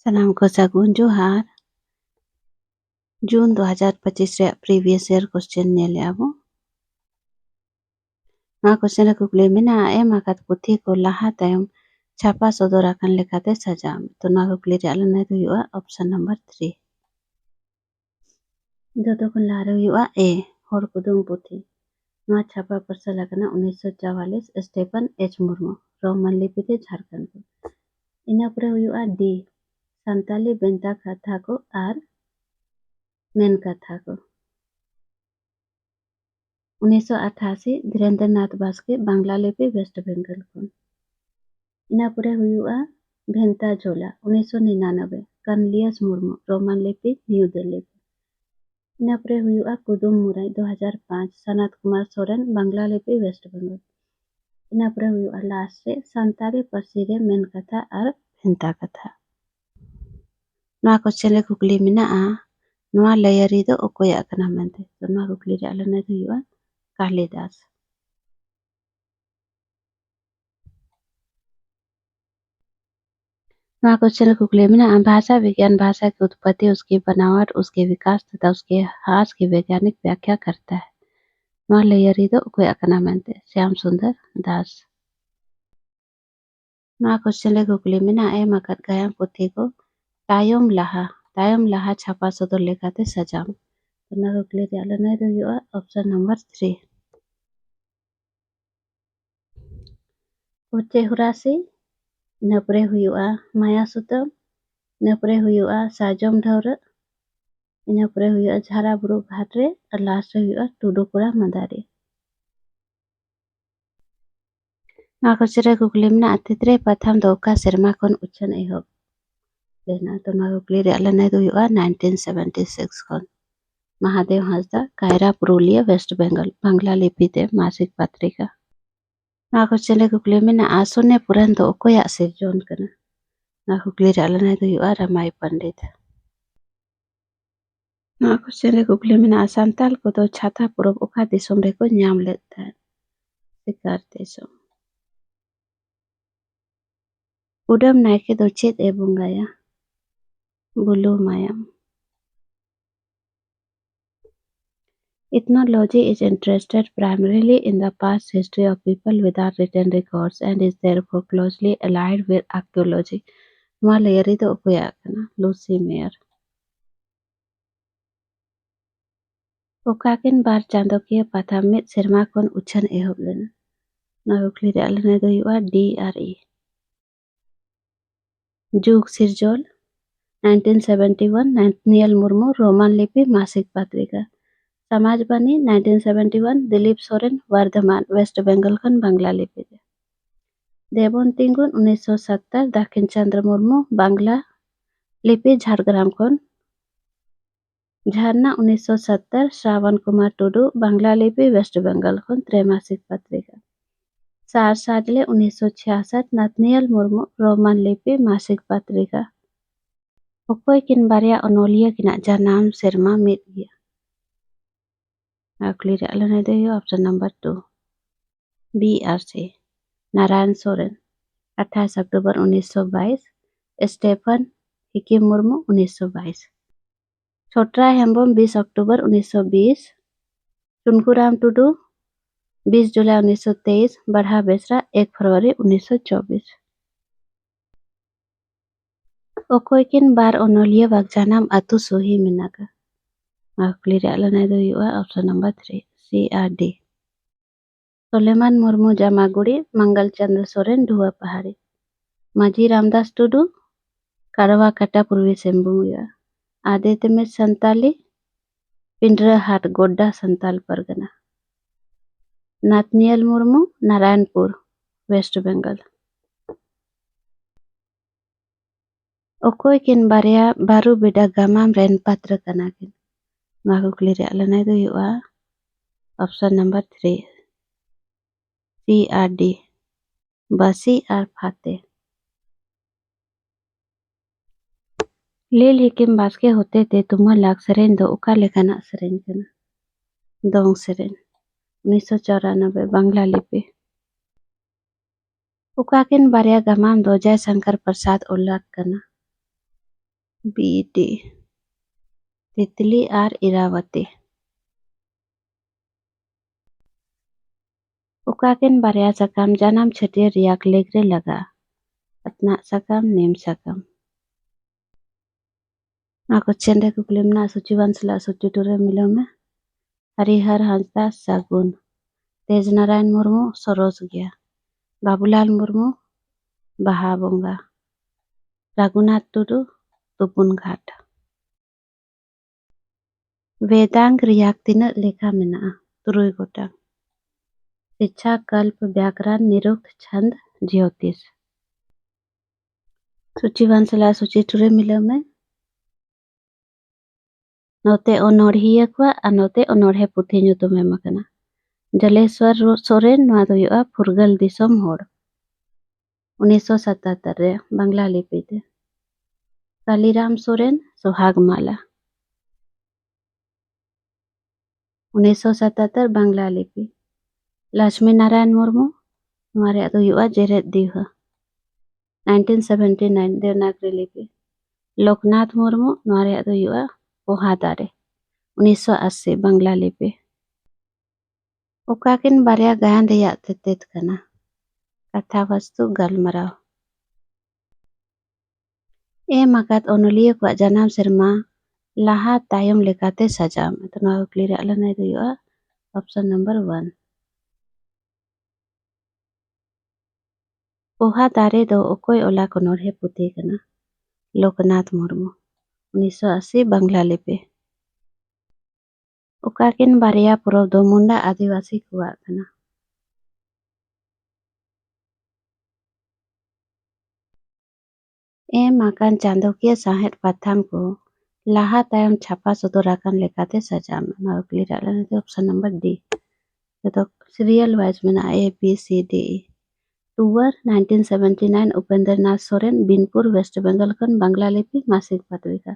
ᱥᱟᱱᱟᱢ ᱠᱚ ᱥᱟᱹᱜᱩᱱ ᱡᱚᱦᱟᱨ ᱡᱩᱱ 2025 ᱨᱮᱭᱟᱜ ᱯᱨᱤভিᱭᱟᱥ ᱤᱭᱟᱨ ᱠᱚᱥᱪᱮᱱ ᱧᱮᱞᱮᱜᱼᱟ ᱵᱚ ᱱᱚᱣᱟ ᱠᱚᱥᱪᱮᱱ ᱨᱮ ᱠᱩᱠᱞᱤ ᱢᱮᱱᱟᱜᱼᱟ ᱮᱢ ᱟᱠᱟᱫ ᱯᱩᱛᱷᱤ ko ᱞᱟᱦᱟ ᱛᱟᱭᱚᱢ ᱪᱷᱟᱯᱟ ᱥᱚᱫᱚᱨ ᱟᱠᱟᱱ ᱞᱮᱠᱟᱛᱮ ᱥᱟᱡᱟᱣ ᱢᱮ। ᱛᱚ ᱱᱚᱣᱟ ᱠᱩᱠᱞᱤ ᱨᱮᱭᱟᱜ ᱞᱟᱹᱱᱟᱹᱭ ᱫᱚ ᱦᱩᱭᱩᱜᱼᱟ ᱚᱯᱥᱚᱱ ᱱᱟᱢᱵᱟᱨ 3। ᱡᱚᱛᱚ ᱠᱷᱚᱱ ᱞᱟᱦᱟᱨᱮ ᱦᱩᱭᱩᱜᱼᱟ ᱮ ᱦᱚᱲ ᱠᱩᱫᱩᱢ ᱯᱩᱛᱷᱤ। ᱱᱚᱣᱟ ᱪᱷᱟᱯᱟ ᱯᱟᱨᱥᱟᱞ ᱟᱠᱟᱱᱟ 1944 ᱥᱴᱮᱯᱷᱮᱱ ᱮᱪ ᱢᱩᱨᱢᱩ ᱨᱳᱢᱟᱱ ᱞᱤᱯᱤᱛᱮ ᱡᱷᱟᱲᱠᱷᱚᱸᱰ ᱠᱷᱚᱱ। ᱤᱱᱟᱹ ᱯᱚᱨᱮ ᱦᱩᱭᱩᱜᱼᱟ ᱰᱤ ᱥᱟᱱᱛᱟᱞᱤ ᱵᱷᱮᱱᱛᱟ ᱠᱟᱛᱷᱟ ᱠᱚ ᱟᱨ मेन कथा को 1988 धीरेन्द्र नाथ बास्के बांग्ला लिपि वेस्ट बेंगल खन इना परे हुआ भेंता झोला 1999 कनलियस मुर्मू रोमान लिपि न्यू दिल्ली इना परे हुआ कुदुम मुराई 2005 सनत कुमार सोरेन बांग्ला लिपि वेस्ट बेंगल इना परे हुआ लास्ट रे संताली पार्सी रे मेन कथा और भेंता कथा नवा क्वेश्चन रे कुकली मेनाआ नवा लयरी दो ओकोया कना मेनते तो नवा कुकली रे आलना दो हुआ कालिदास। नवा क्वेश्चन रे कुकली मेनाआ भाषा विज्ञान भाषा की उत्पत्ति उसकी बनावट उसके विकास तथा उसके ह्रास की वैज्ञानिक व्याख्या करता है। नवा लयरी दो ओकोया कना मेनते श्याम सुंदर दास। नवा क्वेश्चन रे कुकली मेनाआ एम आकाद गायम पुथी को तायम लाहा छापा सदर लेखाते सजाम। तो नवा कुकली रे आलना दो हुआ ऑप्शन नंबर 3 उच्चे हुरासी इना परे हुआ माया सुतम इना परे हुआ साजम ढौर इना परे हुआ झारा बुरु घाट रे और लास्ट हुआ टुडुकुड़ा मदारी। नवा क्वेश्चन रे कुकली मेनाआ तितरे प्रथम दो ओका सेरमा खन उच्छन एहब लेना। तो नवा कुकली रे आलना दो हुआ 1976 खन महादेव हांसदा कायरा पुरुलिया वेस्ट बेंगल बांग्ला लिपिते मासिक पत्रिका। नवा क्वेश्चन रे कुकली मेनाआ शून्य पुराण दो ओकोया सिरजोन कना। नवा कुकली रे आलना दो हुआ रमाई पंडित। नवा क्वेश्चन रे कुकली मेनाआ सांताल को दो छाता पूरब ओका दिसोम रे को ᱧᱟᱢ ᱞᱮᱫ ᱛᱟᱦᱮᱸᱫ सिकार दिसोम। उडम नायके दो चेद ए बुंगाया blue मायाम। Ethnology is interested primarily in the past history of people without written records and is therefore closely allied with archaeology। नवा लयरी दो ओकोया कना लूसी मेयर। ओकाकिन बार चांदोकिया पाथा मिद सेरमा खन उच्छन एहब लेना। नवा कुकली रे आलना दो हुआ DRE। जुग सिरजोल 1971 नाथनियल मुर्मू रोमान लिपि मासिक पत्रिका। समाजबानी 1971 दिलीप सोरेन वर्धमान वेस्ट बेंगल खन बांग्ला लिपि रे। देवन तिंगुन 1970 दक्षिण चंद्र मुर्मू बांग्ला लिपि झाड़ग्राम खन। झरना 1970 श्रावण कुमार टुडू बांग्ला लिपि वेस्ट बेंगल खन त्रैमासिक पत्रिका। सार साजले 1966 नाथनियल मुर्मू रोमान लिपि मासिक पत्रिका। ओकोय किन बारिया अनोलिया किना जनाम सेरमा मिद गया। कुकली रे आलना दो हुआ option number 2 BRC Narayan Soren 28 अक्टूबर 1922 स्टेफन हिकी मुर्मू 1922 छोटरा हेम्बम 20 अक्टूबर 1920 चुनकुराम टुडू 20 जुलाई 1923 बढ़ा बेसरा 1 फरवरी 1924। ओकोय किन बार अनोलिया बाग जनाम अतु सोही मेनाका। कुकली रे आलना दो हुआ ऑप्शन नंबर 3 CRD सोलेमान मुर्मू जामागुड़ी मंगल चंद्र सोरेन ढुआ पहाड़ी माझी रामदास टुडू कारवा काटा पूर्वी सिंहभूम आदित्य में संताली पिंडरा हाट गोड्डा संताल परगना नाथनियल मुर्मू नारायणपुर वेस्ट बेंगल। ओकोय किन बारिया बारू बेडा गामाम रेन पात्र कना किन। नवा कुकली रे आलना दो हुआ ऑप्शन नंबर 3 CRD बसी और फाते। लील हिकिम बास्के होते ते तुम लाग सरेन दो उका लेखाना सरेन कना दोंग सरेन 1994 बांग्ला लिपि। उकाकिन बारिया गमाम दो जयशंकर प्रसाद उल्लाख कना। BD तितली और इरावती उकाकिन बारया साकाम जानाम छटिया रियाक लेगरे लगा अतना साकाम नेम साकाम Ako चेंडे कुकलिमना सूचिवान सला सूची टुरे मिलो में हरिहर हांसदा सागुन तेज नारायण मुर्मू सरोज गया बाबूलाल मुर्मू बाहा बोंगा रघुनाथ टुडू तुपुन घाट वेदांग रियाक तिना लेखा मेना तुरुई गोटा शिक्षा कल्प व्याकरण निरुक्त छंद ज्योतिष सूचिवान सला सूची टुरे मिलो में नोते ओनोढ़िया को नोते ओनोढ़े पुथी nyutum em akana Jaleshwar Soren नोआ दो हुआ फुरगल दिसोम होड़ 1977 रे बांग्ला लिपि ते कालीराम सोरेन सुहाग माला 1977 बांग्ला लिपि लक्ष्मी नारायण मुर्मू नोआ रे दो हुआ जेरेद दिहा 1979 देवनागरी लिपि लोकनाथ मुर्मू नोआ रे दो हुआ पोहादारे 1980 बांग्ला लिपि उकाकिन बारया गायन रियाक तेतेत कना कथा वस्तु गलमराव माकात ओनोलिया को जनाम सेरमा लाहा तायम लेकाते सजाम तो नोआ कुकली रे आला नाय दो हुआ ऑप्शन नंबर 1 पोहा दारे दो ओकोय ओला कोनोढ़े पुथी कना लोकनाथ मुर्मू 1980 बांग्ला लिपि उकाकिन बारया पुरब दो मुंडा आदिवासी कुआ कना माकान चांदोकिया साहेब पाथाम को लाहा तायम छापा सदराकान लेकाते सजाम नोआ कुकली रे आला नाय दो ऑप्शन नंबर डी तो सीरियल वाइज में ABCD टूवर 1979 उपेंद्र नाथ सोरेन बिनपुर वेस्ट बंगाल खन बांग्ला लिपि मासिक पत्रिका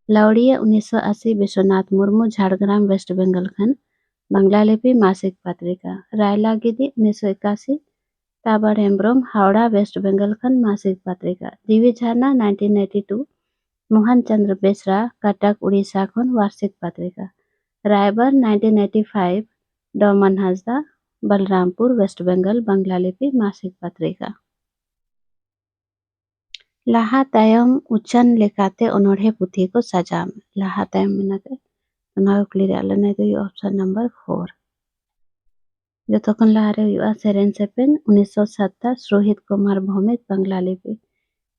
लावड़िया 1980 विश्वनाथ मुर्मू झाड़ग्राम वेस्ट बंगाल खन बांग्ला लिपि मासिक पत्रिका रायला गिदी 1981 ताबड़ हेम्ब्रम हावड़ा वेस्ट बंगाल खन मासिक पत्रिका जीवी झरना 1982 मोहन चंद्र बेसरा कटक उड़ीसा खन वार्षिक पत्रिका रायबर 1985 डोमन हांसदा बलरामपुर वेस्ट बंगाल बांग्ला लिपि मासिक पत्रिका लाहा तायम उच्चन लेकाते ओनोढ़े पुथी को सजाम लाहा तायम मिनाते नोआ कुकली रे आला नाय दो ऑप्शन नंबर 4 जतोखन लाहारे हुआ सेरेन सेपेन 1970 रोहित कुमार भौमिक बांग्ला लिपि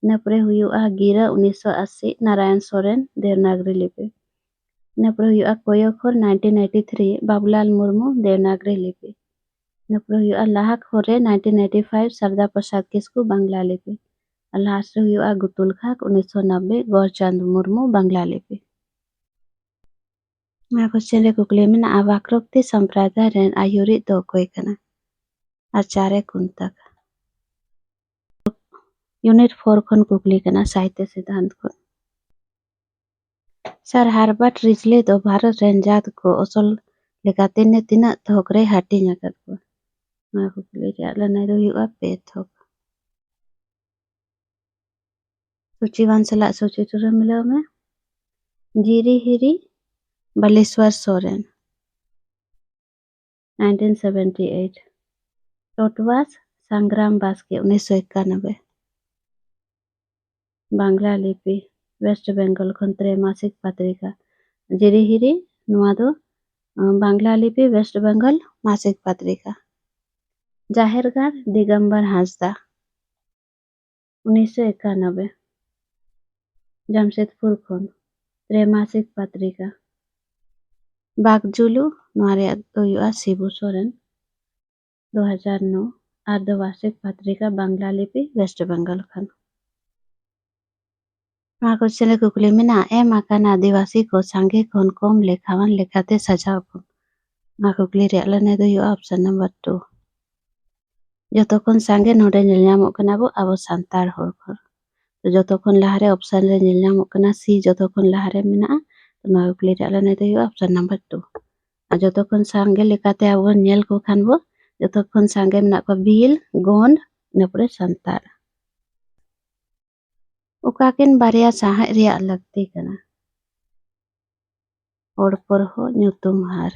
नपरे हुआ गिरा 1980 नारायण सोरेन देवनागरी लिपि नपरे हुआ कोयोखोर 1983 बाबूलाल मुर्मू देवनागरी लिपि नपरे हुआ लाहक होरे 1985 सरदा प्रसाद किस्कू बांग्ला लिपि लास्ट हुआ गुतुल खाक 1990 गौरचंद मुर्मू बांग्ला लिपि क्वेश्चन रे कुकली में आवाक्रोक्ति संप्रदाय रेन आयुरी दो कोई कना आचार्य कुंतक यूनिट 4 खन कुकली कना साहित्य सिद्धांत खन सर हार्बर्ट रिजले दो भारत रेन जात को असल लेकाते ने तिना थोकरे हाटिंग अकत को नोआ कुकली रे आला नाय दो हुआ पे थोक सूचीवान सला सूची टुरे मिलो में जीरी हिरी बालेश्वर सोरेन 1978 टोटवास संग्राम बास्के 1991 बांग्ला लिपि वेस्ट बंगाल खन त्रैमासिक पत्रिका जिरिहिरी नोआ दो बांग्ला लिपि वेस्ट बंगाल मासिक पत्रिका जाहेरगार दिगंबर हांसदा 1991 जमशेदपुर खन त्रैमासिक पत्रिका बागजुलू नोआ रे दो हुआ शिबू सोरेन 2009 अर्धवार्षिक पत्रिका बांग्ला लिपि वेस्ट बंगाल खन क्वेश्चन कुकली में माकान आदिवासी को सांगे खन कम लेखावान लेखाते सजाव को कुकली रे आला नाय दो हुआ ऑप्शन नंबर 2 जतोखन सांगे नोडे नेलनामो कना बो आबो सांतार होड़ खर तो जतोखन लाहारे ऑप्शन रे नेलनामो कना सी जतोखन लाहारे मेना तो नोआ कुकली रे आला नाय दो हुआ ऑप्शन नंबर 2 जतोखन सांगे लेकाते आबो नेल को खान बो जतोखन सांगे मेना को बिल गोंड नपरे सांतार ᱚᱠᱟᱠᱤᱱ ᱵᱟᱨᱭᱟ ᱥᱟᱸᱦᱮᱫ ᱨᱮᱭᱟᱜ ᱞᱟᱹᱠᱛᱤ ᱠᱟᱱᱟ? ᱦᱚᱲ ᱯᱚᱨᱦᱚ ᱧᱩᱛᱩᱢ ᱦᱟᱨ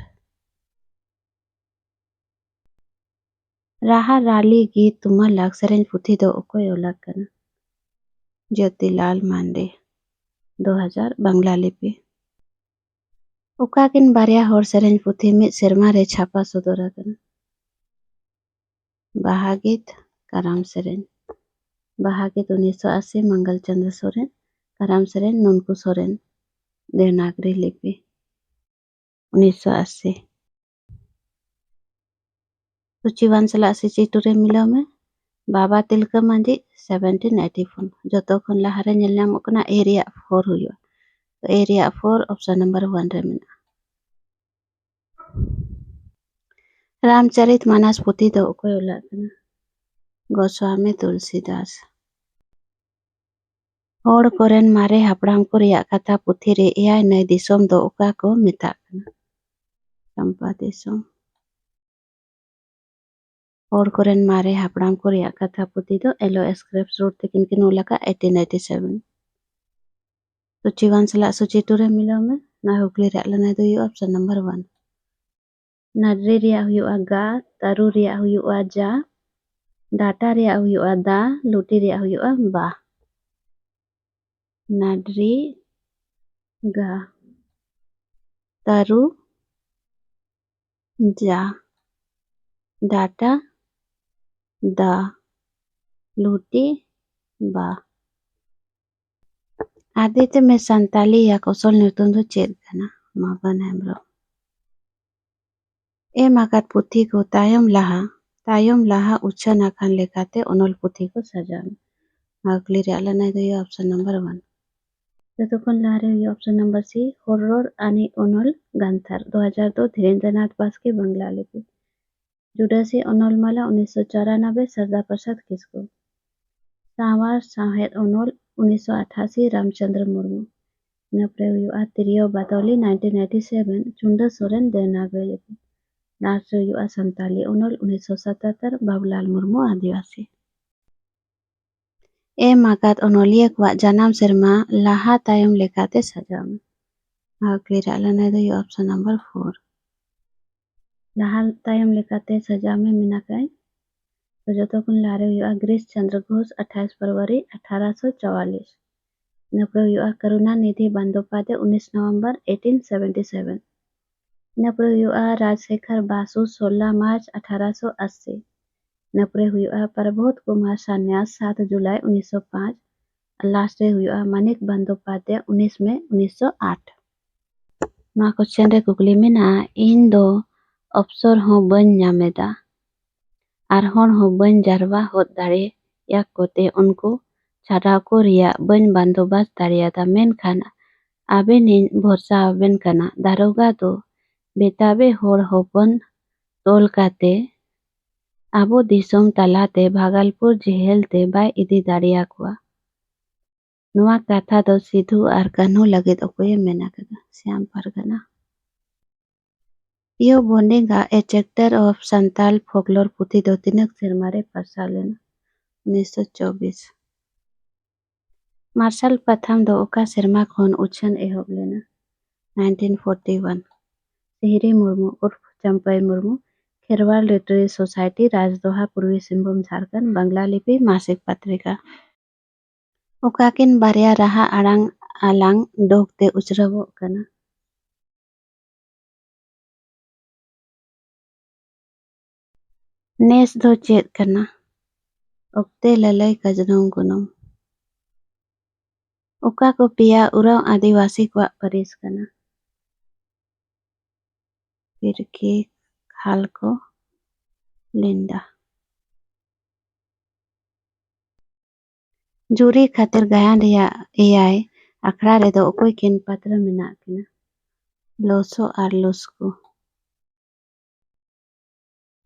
ᱨᱟᱦᱟ ᱨᱟᱞᱤ ᱜᱤᱛ ᱛᱩᱢᱟᱹᱞᱟᱜ ᱥᱮᱨᱮᱧ ᱯᱩᱛᱷᱤ ᱫᱚ ᱚᱠᱚᱭ ᱚᱞᱟᱜ ᱠᱟᱱᱟ? ᱡᱳᱛᱤᱞᱟᱞ ᱢᱟᱱᱰᱤ 2000 ᱵᱟᱝᱞᱟ ᱞᱤᱯᱤ ᱚᱠᱟᱠᱤᱱ ᱵᱟᱨᱭᱟ ᱦᱚᱲ ᱥᱮᱨᱮᱧ ᱯᱩᱛᱷᱤ ᱢᱤᱫ ᱥᱮᱨᱢᱟ ᱨᱮ ᱪᱷᱟᱯᱟ ᱥᱚᱫᱚᱨ ᱟᱠᱟᱱᱟ? ᱵᱟᱦᱟ ᱜᱤᱛ ᱠᱟᱨᱟᱢ ᱥᱮᱨᱮᱧ ᱵᱟᱦᱟ ᱜᱤᱛ 1980 ᱢᱚᱝᱜᱚᱞ ᱪᱚᱸद्ᱨᱚ ᱥᱚᱨᱮᱱ ᱠᱟᱨᱟᱢ ᱥᱮᱨᱮᱧ ᱱᱩᱱᱠᱩ ᱥᱚᱨᱮᱱ देवनागरी लिपि 1980 सूचीवान साला सूची रे मिलाव में बाबा तिलका मांझी 1784 जोतो खन लहारे नेल नामोग कना ए रिया 4 हुआ तो ए रिया 4 ऑप्शन नंबर 1 रे मेना रामचरित मानस पुथी दो अकोय ओलाग कना? गोस्वामी तुलसीदास होड़ कोरेन मारे हापड़ाम को रिया कथा पुथी रे एयाय नय दिसोम दो ओका को मेताग कना? चंपा दिसोम होड़ कोरेन मारे हापड़ाम को रिया कथा पुथी दो एलो स्क्रिप्ट रोड तकिन किन ओलाका 1887 सूचीवान साला सूची 2 रे मिलाव में ना हुकली रे लना दो ऑप्शन नंबर 1 नाडरी रिया हुआ गा तारू रिया हुआ जा डाटा रिया हुआ दा लुटी रिया हुआ बा नाडरी गा तारू जा डाटा दा लुटी बा आदित्य में संताली या कौशल ᱧᱩᱛᱩᱢ ᱫᱚ ᱪᱮᱫ ᱠᱟᱱᱟ? ᱢᱟᱵᱟᱱ ᱦᱮᱢᱵᱨᱚᱢ ᱮᱢ ᱟᱠᱟᱫ ᱯᱩᱛᱷᱤ ᱠᱚ ᱛᱟᱭᱚᱢ ᱞᱟᱦᱟ ᱩᱪᱷᱟᱹᱱ ᱟᱠᱟᱱ ᱞᱮᱠᱟᱛᱮ ᱚᱱᱚᱞ ᱯᱩᱛᱷᱤ ᱠᱚ ᱥᱟᱡᱟᱣ ᱢᱮ ᱱᱟᱜᱽᱞᱤ ᱨᱮᱭᱟᱜ ᱞᱟᱹᱱᱟᱹᱭ ᱫᱚ ᱦᱩᱭᱩᱜᱼᱟ ᱚᱯᱥᱚᱱ ᱱᱟᱢᱵᱟᱨ 1 ᱡᱚᱛᱚ ᱠᱷᱚᱱ ᱞᱟᱦᱟᱨᱮ ᱦᱩᱭᱩᱜᱼᱟ ऑप्शन नंबर सी हॉरर आनी ओनल गांथार 2002 धीरेन्द्रनाथ बास्के बांग्ला लिपि जुडासी ओनलमाला 1994 सरदार प्रसाद किसको सावर साहेद ओनल 1988 रामचंद्र मुर्मू नपरे हुआ तिरियो बातौली 1987 चुंडा सोरेन देवनागरी लिपि लास्ट हुआ संताली ओनल 1977 बाबूलाल मुर्मू आदिवासी एम आकात ओनलिया को जन्म सेरमा लाहा तायम लेकाते सजाव में आगली रालना दो ऑप्शन नंबर 4 लाहा तायम लेकाते सजाव में मिनाकाय तो जोतो कुन लारे हुआ गिरीश चंद्र घोष 28 फरवरी 1844 नपरे हुआ करुणानिधि बंदोपाध्याय 19 नवंबर 1877 नपरे हुआ राजशेखर बासु 16 मार्च 1880 नपरे हुआ प्रबोध कुमार सन्यास 7 जुलाई 1905 लास्ट रे हुआ मानिक बंदोपाध्याय 19 मई 1908 मा क्वेश्चन रे कुकली मेना इन दो अवसर हो बन नामेदा आर हन हो बन जारवा होत दाड़े या कोते उनको छाड़ाव को रिया बन बंदोबस्त दाड़ियादा मेनखान आबेन भरोसा आबेन कना दारोगा दो बेताबे होड़ होपन तोल काते आबो दिसोम तालाते भागलपुर जेहेल ते बाय इदी दाड़िया कुआ नुआ कथा दो सिधु आर कान्हू लगित अकोय मेना कदा श्याम परगना यो बोंडेगा ए चैप्टर ऑफ संताल फोकलोर पुथी दो तिनक सेरमारे पासा लेना 1924 मार्शल प्रथम दो ओका सेरमा खन उछन एहब लेना 1941 सिहरी मुर्मू उर्फ चंपई मुर्मू खेरवाल लिटरेरी सोसाइटी राजदोहा पूर्वी सिंहभूम झारखंड बांग्ला लिपि मासिक पत्रिका ओकाकिन बारिया राहा आड़ांग आलांग डोगते उचरबो कना नेस दो चेत कना ओक्ते ललई कजनों गुनों ओका को पिया उराव आदिवासी को परिस कना पिरकी खालको लिंडा जूरी खातिर गायन रिया एआई अखड़ा रे दो ओकोय किन पात्र मेना किना लोसो आर लुस्को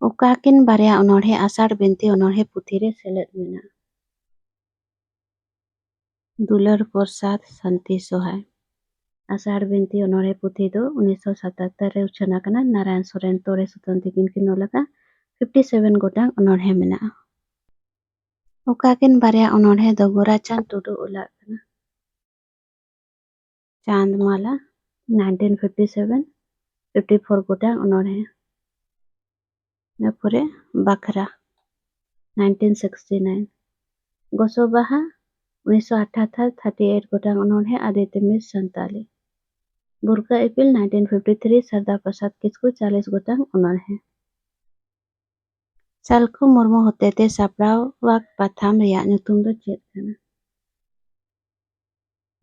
ओकाकिन बारिया अनोढ़े आषाढ़ बिनती अनोढ़े पुथी रे सेलेद मेना दुलर प्रसाद शांति सोहाय आषाढ़ बिनती अनोढ़े पुथी दो 1977 रे उछना कना नारायण सोरेन तोरे सुतन तिकिन किन ओलाका 57 गोटांग अनोढ़े मेना ᱚᱠᱟᱠᱤᱱ ᱵᱟᱨᱭᱟ ᱚᱱᱚᱬᱦᱮ ᱫᱚ ᱜᱳᱨᱟᱪᱟᱸᱫᱽ ᱴᱩᱰᱩ ᱚᱞᱟᱜ ᱠᱟᱱᱟ? ᱪᱟᱸᱫᱽᱢᱟᱞᱟ 1957 54 ᱜᱚᱴᱟᱝ ᱚᱱᱚᱬᱦᱮ, ᱤᱱᱟᱹ ᱯᱚᱨᱮ ᱵᱟᱠᱷᱨᱟ 1969, ᱜᱚᱥᱚ ᱵᱟᱦᱟ 1978 38 ᱜᱚᱴᱟᱝ ᱚᱱᱚᱬᱦᱮ ᱟᱫᱤᱛᱛᱚ ᱢᱤᱥᱨ ᱥᱟᱱᱛᱟᱞᱤ, ᱵᱩᱨᱠᱟᱹ ᱤᱯᱤᱞ 1953 ᱥᱟᱨᱫᱟ ᱯᱨᱚᱥᱟᱫᱽ ᱠᱤᱥᱠᱩ 40 ᱜᱚᱴᱟᱝ ᱚᱱᱚᱬᱦᱮ᱾ ᱥᱟᱞᱠᱷᱩ ᱢᱩᱨᱢᱩ ᱦᱚᱛᱮᱛᱮ ᱥᱟᱯᱲᱟᱣᱟᱜ ᱯᱟᱛᱷᱟᱢ ᱨᱮᱭᱟᱜ ᱧᱩᱛᱩᱢ ᱫᱚ ᱪᱮᱫ ᱠᱟᱱᱟ?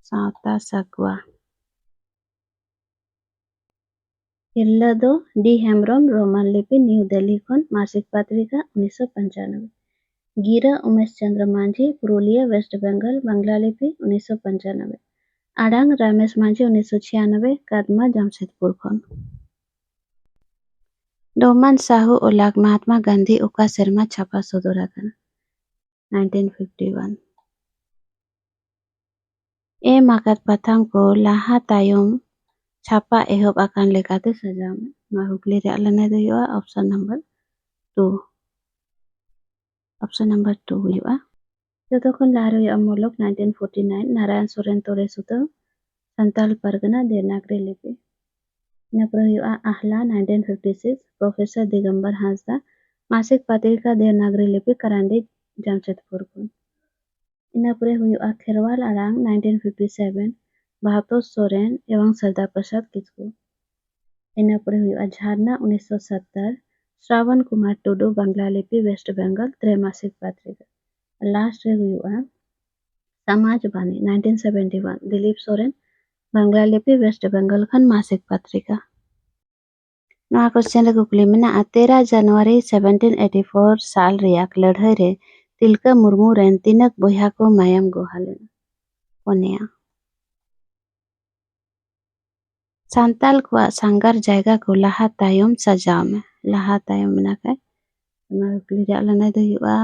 ᱥᱟᱶᱛᱟ ᱥᱟᱠᱣᱟ, ᱛᱤᱨᱞᱟᱹ ᱫᱚ ᱰᱤ ᱦᱮᱢᱵᱨᱚᱢ, ᱨᱳᱢᱟᱱ ᱞᱤᱯᱤ, ᱱᱤᱭᱩ ᱫᱤᱞᱞᱤ ᱠᱷᱚᱱ, ᱢᱟᱥᱤᱠ ᱯᱚᱛᱨᱤᱠᱟ 1995, ᱜᱤᱨᱟᱹ ᱩᱢᱮশ ᱪᱚᱸᱫᱽᱨᱚ ᱢᱟᱹᱡᱷᱤ, ᱯᱩᱨᱩᱞᱤᱭᱟᱹ, ᱳᱭᱮᱥᱴ ᱵᱮᱝᱜᱚᱞ, ᱵᱟᱝᱞᱟ ᱞᱤᱯि 1995, আড়াং রমেশ মাঝি 1996, কাদমা জামশেদপুর খন। ডোমান সাহু ওলাগ মহাত্মা গান্ধী ওকা সেরমা ছাপা সদর আকানা? 1951। এম আকাত পাথাম को लाहा तायम छापा एहब आकान लेकाते सजाव में। ᱱᱚᱣᱟ ᱠᱩᱠᱞᱤ ᱨᱮᱭᱟᱜ ᱞᱟᱹᱱᱟᱹᱭ ᱫᱚ ᱦᱩᱭᱩᱜᱼᱟ ᱚᱯᱥᱚᱱ ᱱᱟᱢᱵᱟᱨ 2। ᱚᱯᱥᱚᱱ ᱱᱟᱢᱵᱟᱨ 2 ᱦᱩᱭᱩᱜᱼᱟ। ᱡᱚᱛᱚ ᱠᱷᱚᱱ ᱞᱟᱦᱟ ᱨᱮ ᱦᱩᱭᱩᱜᱼᱟ ᱢᱩᱞᱩᱠ 1949, ᱱᱟᱨᱟᱭᱚᱱ ᱥᱚᱨᱮᱱ ᱛᱚᱲᱮ ᱥᱩᱛᱟᱹᱢ, ᱥᱟᱱᱛᱟᱞ ᱯᱟᱨᱜᱟᱱᱟ ᱫᱮᱵᱽᱱᱟᱜᱚᱨᱤ ᱞᱤᱯᱤ। ᱤᱱᱟᱹ ᱯᱚᱨᱮ ᱦᱩᱭᱩᱜᱼᱟ ᱟᱦᱞᱟ 1956, ᱯᱨᱚফᱮᱥᱚᱨ ᱫᱤᱜᱚᱢᱵᱚᱨ ᱦᱟᱸᱥᱫᱟ, मासिक पत्रिका देवनागरी लिपि करांडी जमशेदपुर को। इना परे हुआ खेरवाल आड़ांग 1957, बहातोर सोरेन एवं सरदार प्रसाद किस्कू। इना परे हुआ झरना 1970, श्रावण कुमार टुडू, बांग्ला लिपि, वेस्ट बंगाल, त्रैमासिक पत्रिका। लास्ट रे हुआ समाजवाणी 1971, दिलीप सोरेन, बांग्ला लिपि, वेस्ट बंगाल खन, मासिक पत्रिका। नवा क्वेश्चन रे कुकली मेना 13 जनवरी 1784 साल रियाक लड़ाई रे तिलका मुर्मू रेन तिनक बोया को मायम गोहालेन? पुनिया। सांताल को सांगार जायगा को लाहा तायम सजाव में। लाहा तायम मेना के नवा कुकली रे लनाय दो हुआ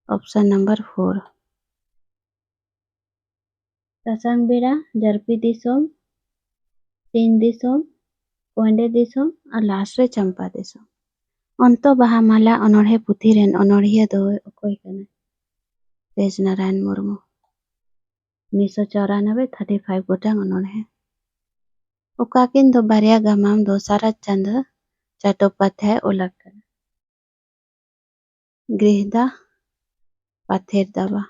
ऑप्शन नंबर 4। ससांग बेड़ा, जरपी दिसोम, तीन दिसोम, कोंडे दिसोम और लास्ट रे चंपा दिसोम। अंतो बाहा माला अनोढ़े पुथी रेन अनोढ़िया दो ओकोय कने? तेज नारायण मुर्मू 1994 35 गोटांग अनोढ़े। उकाकिन दो बारिया गामाम दो शरत चंद्र चट्टोपाध्याय ओलाग कने? गृहदा पाथेर दावा।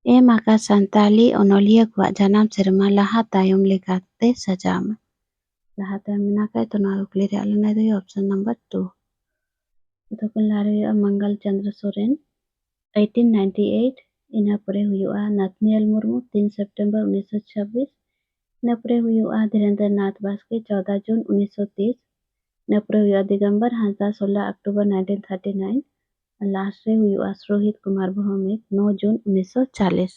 एम आका संताली अनोलिया को जनाम सेरमा लाहा तायम लेकाते सजाम। लाहा तायम मेना काय तो नवा कुकली रे लनाय दो ऑप्शन नंबर 2। तो को लारे मंगल चंद्र सोरेन 1898, इना परे हुआ नथनियल मुर्मू 3 सितंबर 1926, इना परे हुआ धीरेन्द्र नाथ बास्के 14 जून 1930, इना परे हुआ दिगंबर हांसदा 16 अक्टूबर 1939, और लास्ट रे हुआ रोहित कुमार भौमिक 9 जून 1940।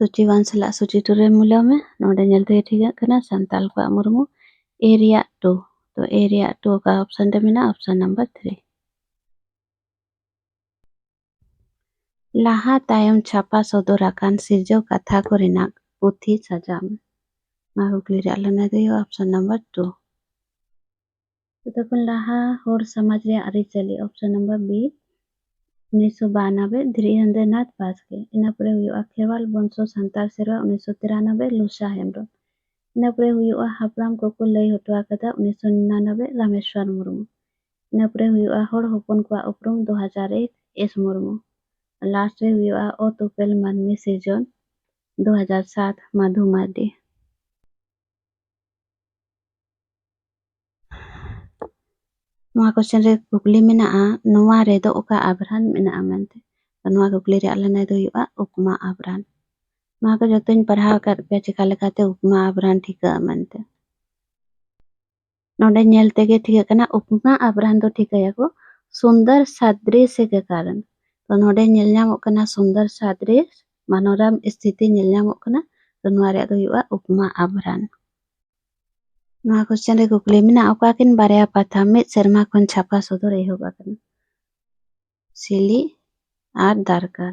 सूची 1 सला सूची 2 रे मुला में नोडे ñelte ठीक कना संताल को मुर्मू एरिया 2। तो एरिया 2 का ऑप्शन रे मेना ऑप्शन नंबर 3। लाहा तायम छापा सदराकान सिरजव कथा को रेनाक पुथी सजाम। मा कुकली रे लनाय दो ऑप्शन नंबर 2। तखन लाहा होर समाज रे आरिचाली ऑप्शन नंबर बी 1992 धीरेन्द्र नाथ बास्के। इना परे हुआ खेरवाल बंशो संताल सेरवा 1993 लुसा हेम्ब्रम। इना परे हुआ हापराम कोको लई हटवा कदा 1999 रामेश्वर मुर्मू। इना परे हुआ होर होपन को उपरुम 2001 एस मुर्मू। लास्ट रे हुआ ओ तुपेल मानवी सिरजन 2007 मधु मार्डी। नवा क्वेश्चन रे कुकली मेना नवा रे दो ओका आभरान मेना मेनते। नवा कुकली रे लनाय दो हुआ उपमा आभरान। नवा को जतोइन पढ़ाव कर पे चिका लेकाते उपमा आभरान ठिका मेनते। नोडे ñelte के ठीक कना उपमा आभरान दो ठिकाया को सुंदर सादृश्य के कारण। तो नोडे ñel ñamok कना सुंदर सादृश्य मनोरम स्थिति ñel ñamok कना तो नवा रे दो हुआ उपमा आभरान। नवा क्वेश्चन रे कुकली मेना ओकाकिन बारया पाथा मिद सेरमा खन छापा सदर एहब आकना? सिली और दारकार।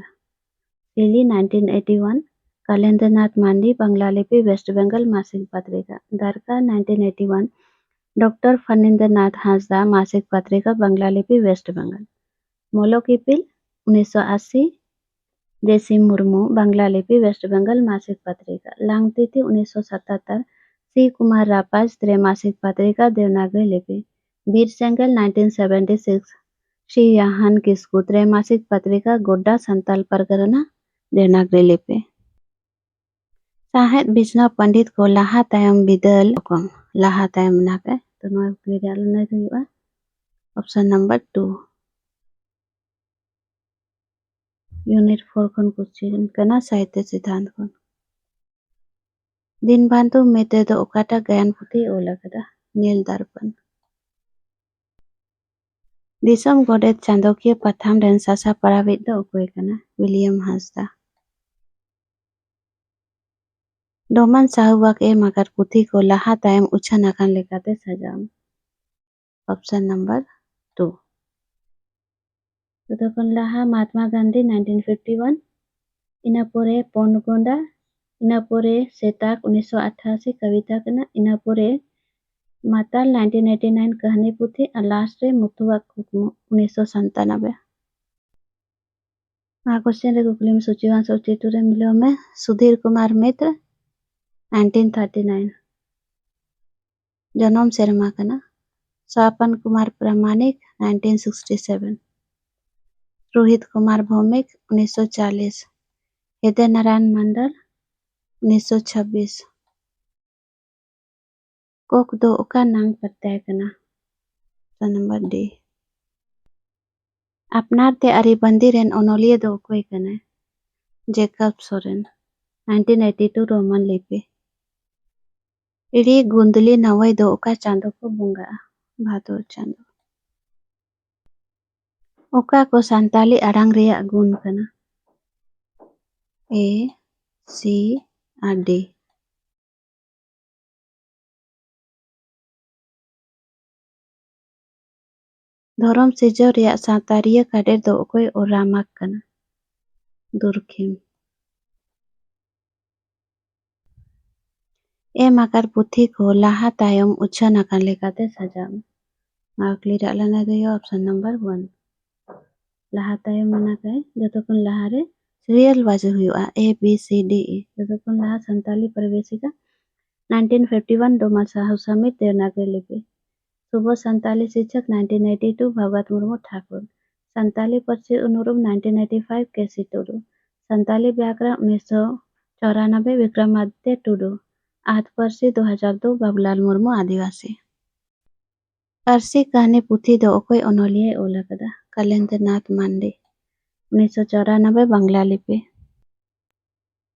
सिली 1981, कलेंद्रनाथ मांडी, बांग्ला लिपि, वेस्ट बंगाल, मासिक पत्रिका। दारकार 1981, डॉक्टर फणींद्रनाथ हांसदा, मासिक पत्रिका बांग्लालिपि वेस्ट बंगाल। मोलोक इपिल 1980, देसी मुर्मू, बांग्लालिपि वेस्ट बंगाल मासिक पत्रिका। लांगतिथि 1977, सी कुमार रापाज, त्रैमासिक पत्रिका देवनागरी लिपि। बीर सेंगल 1976, श्री याहान किस्कू, त्रैमासिक पत्रिका गोड्डा संताल परगना देवनागरी लिपि। साहेद बिश्नोई पंडित को लाहा तायम बिदल रकम लाहा तायम नापे तो नोआ कुकली ᱨᱮᱭᱟᱜ ᱞᱟᱹᱱᱟᱹᱭ ᱫᱚ ᱦᱩᱭᱩᱜᱼᱟ ऑप्शन नंबर 2 यूनिट 4 खन क्वेश्चन कना साहित्य सिद्धांत खन दिन बांधु मेते दो ओकाटा गायन पुथी ओल अकदा नील दर्पण दिसम गोडेत चांदोकिया पथाम रेन सासा परावित दो ओकोय कना विलियम हांसदा डोमन साहुवाक ए मगर पुथी को लाहा तायम उछन अकान लेकाते सजाम ऑप्शन नंबर 2 ततोखन लाहा महात्मा गांधी 1951 इना पोरे पोनगोंडा इना पोरे सेताक 1988 कविता कना इना पोरे माताल 1989 कहानी पुथी और लास्ट रे मुथुआ कुकमु 1997 आ क्वेश्चन रे कुकली में सूचीवान सब्जेक्ट रे मिलो में सुधीर कुमार मित्र 1939 जन्म सेरमा कना स्वापन कुमार प्रामाणिक 1967 रोहित कुमार भौमिक 1940 हृदय नारायण मंडल 1926 कोक दो ओका नांग प्रत्यय कना नंबर डी अपनार ते अरिबंदी रेन ओनोलिया दो ओकोय कना जेकब सोरेन 1982 रोमन लिपि इडी गुंदली नवय दो ओका चांदो को बुंगा भादुर चांदो ओका को संताली अड़ांग रिया गुण कना ए सी आर डी धोरम सिजो रिया सातारिया काडेर दो ओकोय ओरामाक कना दुर्खिम ए मकर पुथी को लाहा तायम उछन अकान लेकाते सजाम मार्कली रालाना दो ऑप्शन नंबर 1 लाहा तायम मना कय जतोखन लाहा रे सीरियल वाजे हुआ A B C D E जतोखन लाहा संताली प्रवेशिका 1951 डोमा साहू समित देवनागरी लिपि सुबह संताली शिक्षक 1982 भगवत मुर्मू ठाकुर संताली पर्ची उनुरुम 1985 केसी टुडू संताली व्याकरण 1994 विक्रमादित्य टुडू आठ पर्ची 2002 बाबूलाल मुर्मू आदिवासी पारसी कहानी पुथी दो ओकोय ओनोलिया ओल अकदा कलेंद्रनाथ मांडी 1994 बांग्ला लिपि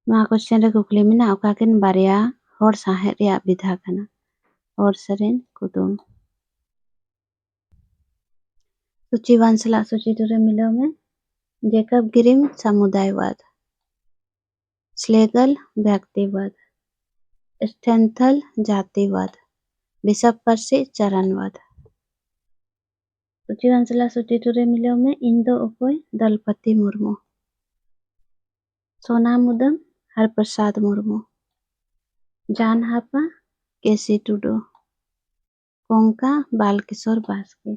नोआ क्वेश्चन रे कुकली मेना ओकाकिन बारिया हर साहेब रिया विधा कना हर सरेन कुदुम सूचीवान सला सूची टुरे मिलो में जेकब गिरिम समुदायवाद स्लेगल व्यक्तिवाद स्टेंथल जातिवाद बिशप पर्सी चरणवाद सूचीवान सला सूची टुरे मिलो में इंदो ओकोय दलपति मुर्मू सोनामुदम हरप्रसाद मुर्मू जान हापा केसी टुडू कोंका बालकिशोर बास्के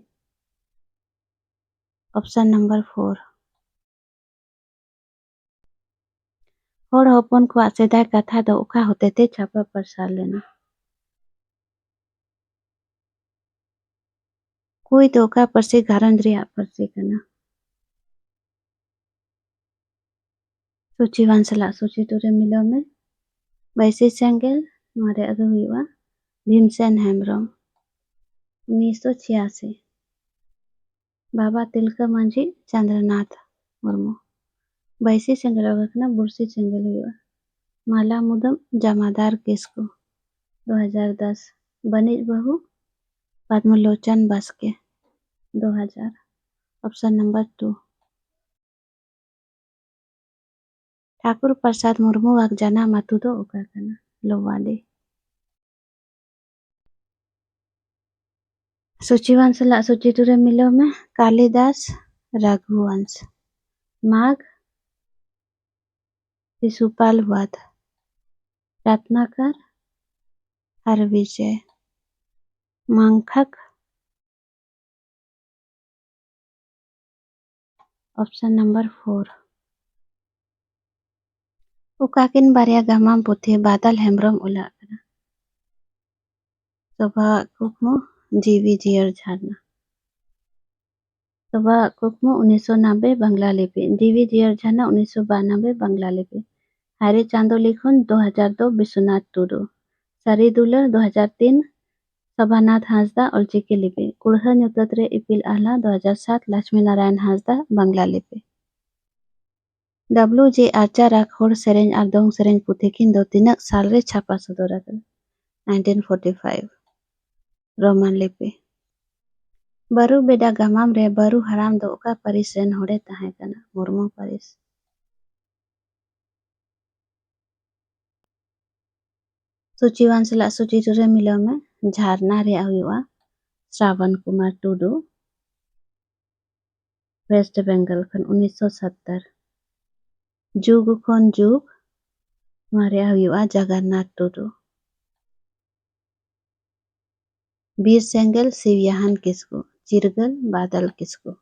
ऑप्शन नंबर 4 हर हपन को सेदाय कथा दो ओका होते थे छापा प्रसार लेना कोई तो ओका परसी घारन रिया परसी कना सूचीवान सला सूची टुरे मिलो में बैसी सेंगेल नोरे अदो हुआ भीमसेन हेम्ब्रम 1986 बाबा तिलका मांझी चंद्रनाथ मुर्मू बैसी सेंगल वगना बुरसी सेंगल हुआ माला मुदम जमादार किसको 2010 बनिज बहू पद्मलोचन बास्के 2000 ऑप्शन नंबर 2 ठाकुर प्रसाद मुर्मू वाक जना मातु दो ओका कना लोवाडी सूचीवान सला सूची टुरे मिलो में कालिदास रघुवंश माघ शिशुपाल वध रत्नाकर हरविजय मांगखक। Option number 4। उकाकिन बारिया गामाम पुथी बादल हेम्ब्रम उलाग कना। सोभा कुकमु जीवी जियर झरना। सोभा कुकमु 1990 बांग्ला लिपि। जीवी जियर झरना 1992 बांग्ला लिपि। हारे चांदो लिखुन 2002 विश्वनाथ टुडू। सारी दुलर 2003 सभानाथ हांसदा ऑलचिकी लिपि। कुड़ह ᱧᱩᱛᱟᱹᱛᱨᱮ इपिल आहला 2007 लक्ष्मी नारायण हांसदा बांग्ला लिपि। WJ आचार खोड़ सेरेंज और दोंग सेरेंज पुथी किन दो तीनक साल रे छापा सदर आकना। 1945 रोमान लिपि। बारू बेडा गामाम रे बारू हराम दो ओका पारिस रेन होड़े ताहे कना। मुर्मू पारिस। सूचीवान सला सूची टुरे मिलो में झारना रे हुआ श्रावण कुमार टुडू वेस्ट बंगाल खन 1970। जुग खन जुग मारे हुआ जगन्नाथ टुडू। बीर सेंगल शिवयाहन किसको। चिरगल बादल किसको।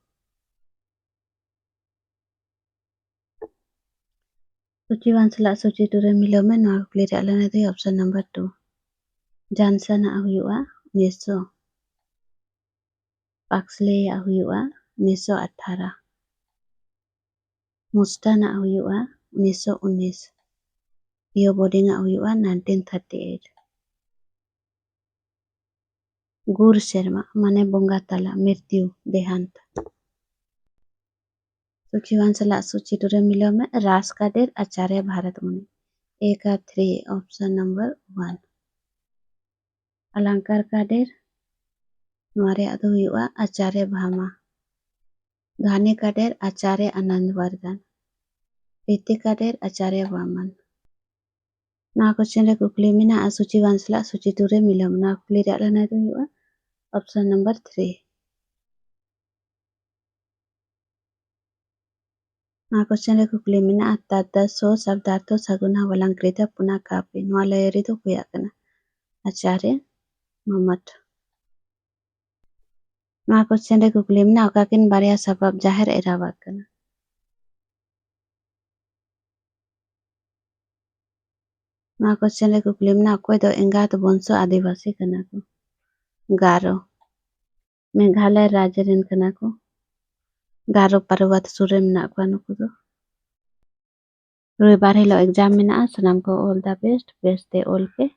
सूचीवान सला सूची टुरे मिलो में नॉर्कली रेलने दे ऑप्शन नंबर 2। जानसन हुआ 1900। पाक्सले हुआ 1918। मुस्तान हुआ 1919। पियो बोर्डिंग हुआ 1938। गुर शर्मा माने बोंगा तला मृत्यु देहांत। सूचीवान सला सूची टुरे मिलो में रास काडेर आचार्य भारत मुनि। 1 और 3 ऑप्शन नंबर 1। अलंकार काडेर नोरे अदो हुआ आचार्य भामा। धानी काडेर आचार्य आनंद वर्धन। रीति काडेर आचार्य वामन। ना क्वेश्चन रे कुकली मिना सूचीवान सला सूची टुरे मिलो ना कुकली रे अलना दो हुआ ऑप्शन नंबर 3। ना क्वेश्चन रे कुकली मिना तद्दसो शब्दार्थो सगुना वलंकृत पुना कापी नोआ लयरी तो हुआ कना आचार्य मोहम्मद। ना क्वेश्चन रे कुकली मिना ओकाकिन बारिया सबब जाहिर एरावा कना। ना क्वेश्चन रे कुकली मिना अकोय दो एंगात बंशो आदिवासी कना को। गारो मेघालय राज्य रेन कना को। गारो पर्वत सुरे मेना को नुकु दो। रविवार हिलो एग्जाम मेना सनाम को all the best they all पे।